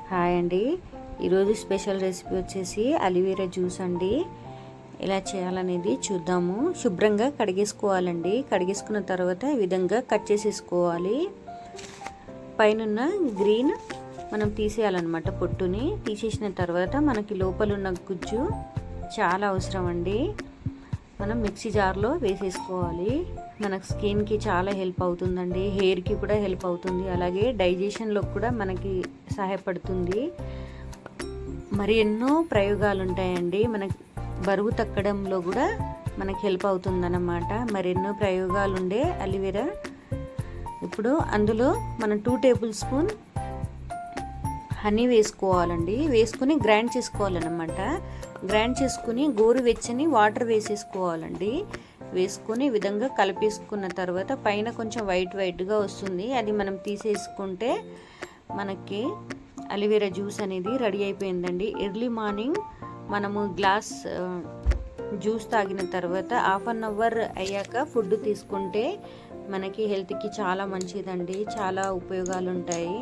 Hi అండి. ఈరోజు special recipe వచ్చేసి అలోవెరా జ్యూస్ అండి. ఎలా చేయాలనేది చూద్దాము. శుభ్రంగా కడిగేసుకోవాలండి. కడిగేసుకున్న తర్వాత ఈ విధంగా కట్ చేసేసుకోవాలి. పైన గ్రీన్ మనం తీసేయాలన్నమాట. పొట్టుని తీసేసిన తర్వాత మనకి లోపల ఉన్న గుజ్జు చాలా అవసరం అండి. మనం మిక్సీ జార్లో వేసేసుకోవాలి. మనకు స్కిన్కి చాలా హెల్ప్ అవుతుందండి. హెయిర్కి కూడా హెల్ప్ అవుతుంది. అలాగే డైజెషన్లో కూడా మనకి సహాయపడుతుంది. మరి ఎన్నో ప్రయోగాలు ఉంటాయండి. మనకి బరువు తగ్గడంలో కూడా మనకి హెల్ప్ అవుతుందన్నమాట. మరి ఎన్నో ప్రయోగాలు ఉండే అలోవెరా. ఇప్పుడు అందులో మనం 2 టేబుల్ స్పూన్ హనీ వేసుకోవాలండి. వేసుకుని గ్రైండ్ చేసుకోవాలన్నమాట. గ్రైండ్ చేసుకుని గోరువెచ్చని వాటర్ వేసేసుకోవాలండి. వేసుకొని ఈ విధంగా కలిపేసుకున్న తర్వాత పైన కొంచెం వైట్గా వస్తుంది. అది మనం తీసేసుకుంటే మనకి అలోవెరా జ్యూస్ అనేది రెడీ అయిపోయిందండి. ఎర్లీ మార్నింగ్ మనము గ్లాస్ జ్యూస్ తాగిన తర్వాత హాఫ్ అన్ అవర్ అయ్యాక ఫుడ్ తీసుకుంటే మనకి హెల్త్కి చాలా మంచిదండి. చాలా ఉపయోగాలు ఉంటాయి.